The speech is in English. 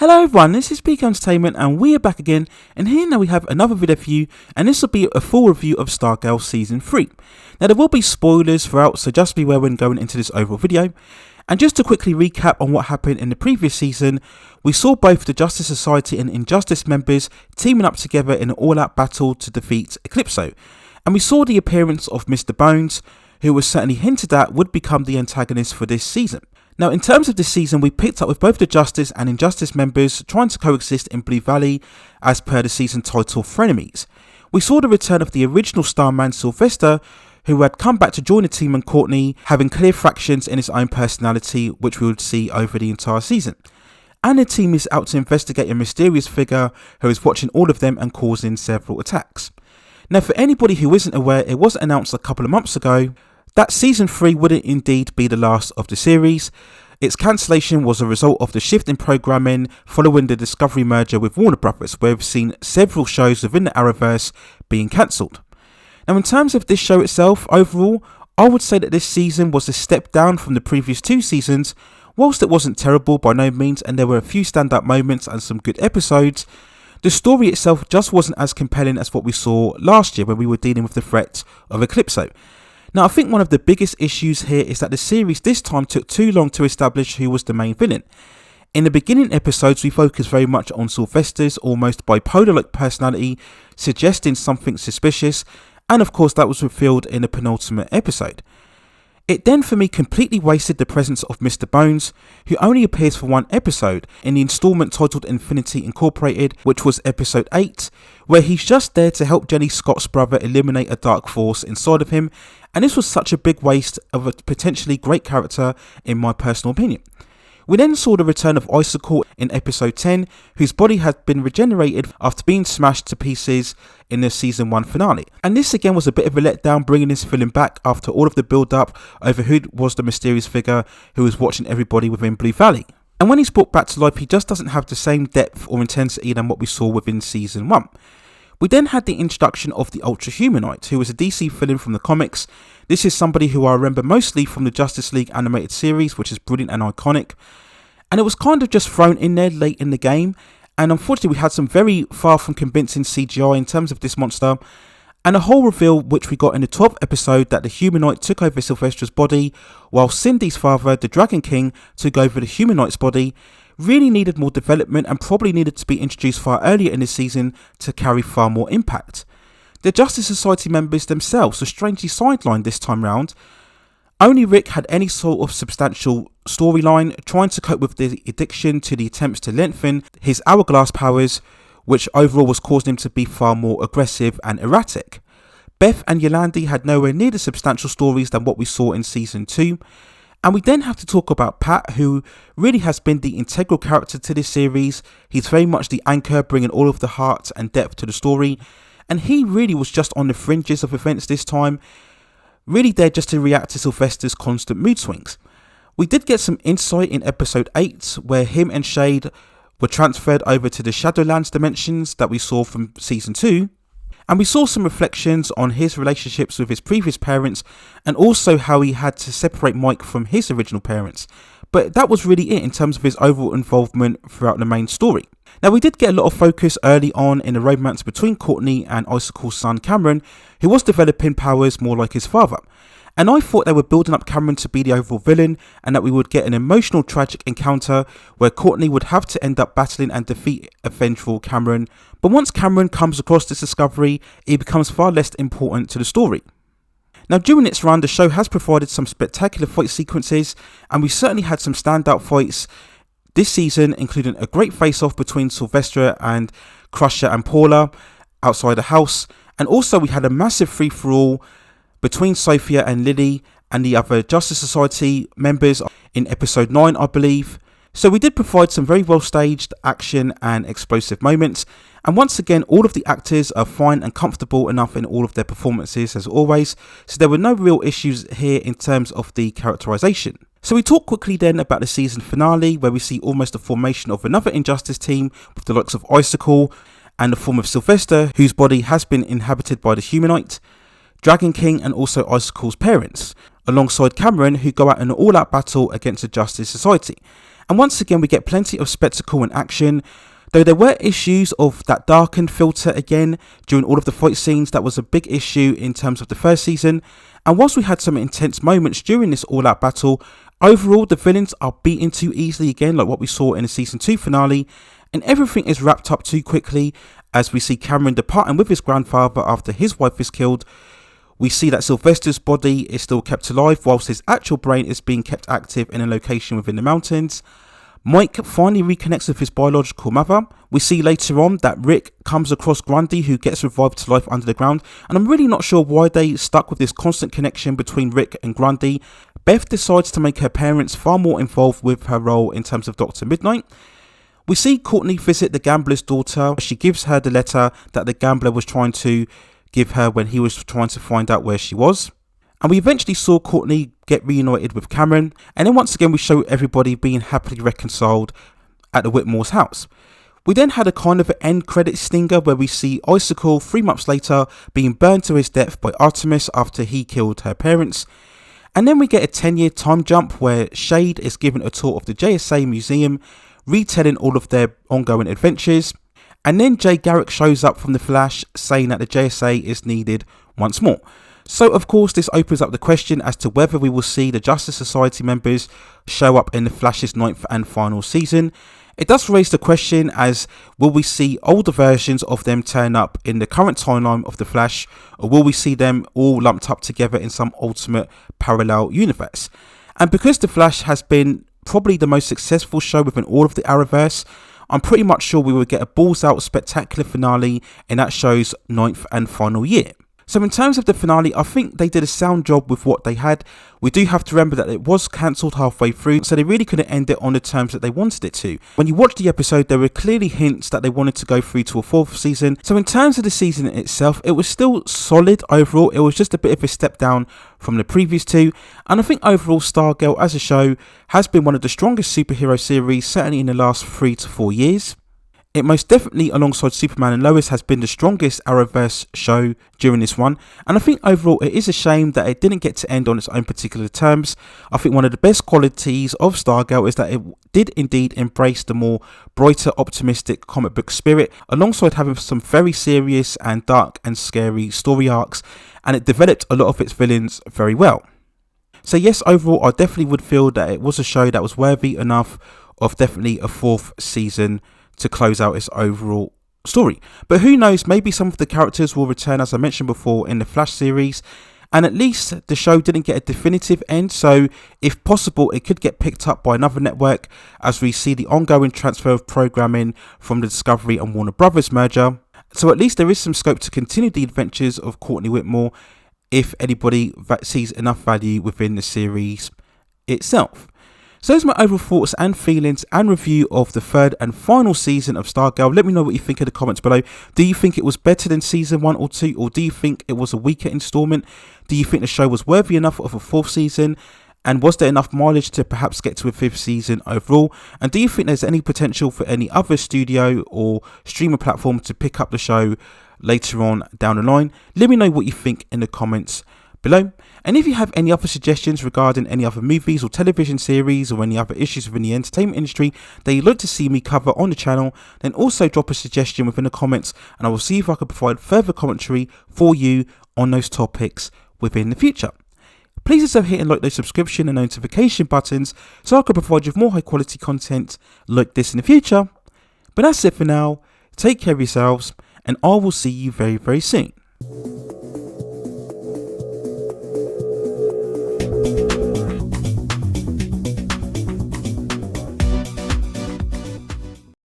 Hello everyone, this is PK Entertainment and we are back again, and here now we have another video for you, and this will be a full review of Stargirl Season 3. Now there will be spoilers throughout, so just beware when going into this overall video. And just to quickly recap on what happened in the previous season, we saw both the Justice Society and Injustice members teaming up together in an all-out battle to defeat Eclipso. And we saw the appearance of Mr. Bones, who was certainly hinted at would become the antagonist for this season. Now in terms of this season, we picked up with both the Justice and Injustice members trying to coexist in Blue Valley as per the season title Frenemies. We saw the return of the original Starman Sylvester, who had come back to join the team, and Courtney having clear fractions in his own personality, which we would see over the entire season. And the team is out to investigate a mysterious figure who is watching all of them and causing several attacks. Now for anybody who isn't aware, it was announced a couple of months ago that Season 3 wouldn't indeed be the last of the series. Its cancellation was a result of the shift in programming following the Discovery merger with Warner Brothers, where we've seen several shows within the Arrowverse being cancelled. Now in terms of this show itself, overall, I would say that this season was a step down from the previous two seasons. Whilst it wasn't terrible by no means, and there were a few standout moments and some good episodes, the story itself just wasn't as compelling as what we saw last year when we were dealing with the threat of Eclipso. Now I think one of the biggest issues here is that the series this time took too long to establish who was the main villain. In the beginning episodes, we focused very much on Sylvester's almost bipolar-like personality, suggesting something suspicious, and of course that was revealed in the penultimate episode. It then for me completely wasted the presence of Mr. Bones, who only appears for one episode in the installment titled Infinity Incorporated, which was episode 8, where he's just there to help Jenny Scott's brother eliminate a dark force inside of him, and this was such a big waste of a potentially great character in my personal opinion. We then saw the return of Icicle in episode 10, whose body had been regenerated after being smashed to pieces in the season 1 finale. And this again was a bit of a letdown, bringing this villain back after all of the build up over who was the mysterious figure who was watching everybody within Blue Valley. And when he's brought back to life, he just doesn't have the same depth or intensity than what we saw within season 1. We then had the introduction of the Ultra Humanite, who was a DC villain from the comics. This is somebody who I remember mostly from the Justice League animated series, which is brilliant and iconic. And it was kind of just thrown in there late in the game, and unfortunately we had some very far from convincing CGI in terms of this monster, and a whole reveal which we got in the 12th episode that the Humanite took over Sylvester's body, while Cindy's father, the Dragon King, took over the Humanite's body, really needed more development and probably needed to be introduced far earlier in the season to carry far more impact. The Justice Society members themselves were strangely sidelined this time round. Only Rick had any sort of substantial storyline, trying to cope with the addiction to the attempts to lengthen his hourglass powers, which overall was causing him to be far more aggressive and erratic. Beth and Yolandi had nowhere near the substantial stories than what we saw in season 2. And we then have to talk about Pat, who really has been the integral character to this series. He's very much the anchor, bringing all of the heart and depth to the story. And he really was just on the fringes of events this time, really there just to react to Sylvester's constant mood swings. We did get some insight in episode 8, where him and Shade were transferred over to the Shadowlands dimensions that we saw from season 2. And we saw some reflections on his relationships with his previous parents, and also how he had to separate Mike from his original parents. But that was really it in terms of his overall involvement throughout the main story. Now we did get a lot of focus early on in the romance between Courtney and Icicle's son Cameron, who was developing powers more like his father. And I thought they were building up Cameron to be the overall villain, and that we would get an emotional tragic encounter where Courtney would have to end up battling and defeat a vengeful Cameron. But once Cameron comes across this discovery, it becomes far less important to the story. Now during its run, the show has provided some spectacular fight sequences, and we certainly had some standout fights this season, including a great face-off between Sylvester and Crusher and Paula outside the house, and also we had a massive free-for-all between Sophia and Lily and the other Justice Society members in episode 9, I believe. So we did provide some very well staged action and explosive moments, and once again all of the actors are fine and comfortable enough in all of their performances as always, so there were no real issues here in terms of the characterization. So we talk quickly then about the season finale, where we see almost the formation of another Injustice team with the likes of Icicle and the form of Sylvester, whose body has been inhabited by the Humanite, Dragon King, and also Icicle's parents, alongside Cameron, who go out in an all-out battle against the Justice Society. And once again, we get plenty of spectacle and action. Though there were issues of that darkened filter again during all of the fight scenes, that was a big issue in terms of the first season. And whilst we had some intense moments during this all-out battle, overall the villains are beaten too easily again, like what we saw in the season 2 finale, and everything is wrapped up too quickly as we see Cameron departing with his grandfather after his wife is killed. We see that Sylvester's body is still kept alive whilst his actual brain is being kept active in a location within the mountains. Mike finally reconnects with his biological mother. We see later on that Rick comes across Grundy, who gets revived to life under the ground, and I'm really not sure why they stuck with this constant connection between Rick and Grundy. Beth decides to make her parents far more involved with her role in terms of Dr. Midnight. We see Courtney visit the gambler's daughter. She gives her the letter that the gambler was trying to give her when he was trying to find out where she was. And we eventually saw Courtney get reunited with Cameron, and then once again we show everybody being happily reconciled at the Whitmore's house. We then had a kind of an end credit stinger where we see Icicle 3 months later being burned to his death by Artemis after he killed her parents. And then we get a 10-year time jump where Shade is given a tour of the JSA museum, retelling all of their ongoing adventures. And then Jay Garrick shows up from the Flash saying that the JSA is needed once more. So of course this opens up the question as to whether we will see the Justice Society members show up in the Flash's 9th and final season. It does raise the question as will we see older versions of them turn up in the current timeline of the Flash, or will we see them all lumped up together in some ultimate parallel universe? And because the Flash has been probably the most successful show within all of the Arrowverse, I'm pretty much sure we will get a balls out spectacular finale in that show's 9th and final year. So in terms of the finale, I think they did a sound job with what they had. We do have to remember that it was cancelled halfway through, so they really couldn't end it on the terms that they wanted it to. When you watch the episode, there were clearly hints that they wanted to go through to a 4th season. So in terms of the season itself, it was still solid overall. It was just a bit of a step down from the previous 2. And I think overall Stargirl as a show has been one of the strongest superhero series, certainly in the last 3 to 4 years. It most definitely, alongside Superman and Lois, has been the strongest Arrowverse show during this one. And I think overall it is a shame that it didn't get to end on its own particular terms. I think one of the best qualities of Stargirl is that it did indeed embrace the more brighter, optimistic comic book spirit, alongside having some very serious and dark and scary story arcs. And it developed a lot of its villains very well. So yes, overall I definitely would feel that it was a show that was worthy enough of definitely a 4th season to close out its overall story. But who knows, maybe some of the characters will return, as I mentioned before, in the Flash series, and at least the show didn't get a definitive end, so if possible it could get picked up by another network as we see the ongoing transfer of programming from the Discovery and Warner Brothers merger. So at least there is some scope to continue the adventures of Courtney Whitmore if anybody sees enough value within the series itself. So those are my overall thoughts and feelings and review of the 3rd and final season of Stargirl. Let me know what you think in the comments below. Do you think it was better than season 1 or 2, or do you think it was a weaker installment? Do you think the show was worthy enough of a 4th season? And was there enough mileage to perhaps get to a 5th season overall? And do you think there's any potential for any other studio or streamer platform to pick up the show later on down the line? Let me know what you think in the comments below. And if you have any other suggestions regarding any other movies or television series or any other issues within the entertainment industry that you'd like to see me cover on the channel, then also drop a suggestion within the comments and I will see if I can provide further commentary for you on those topics within the future. Please also hit and like those subscription and notification buttons so I can provide you with more high quality content like this in the future. But that's it for now. Take care of yourselves and I will see you very, very soon.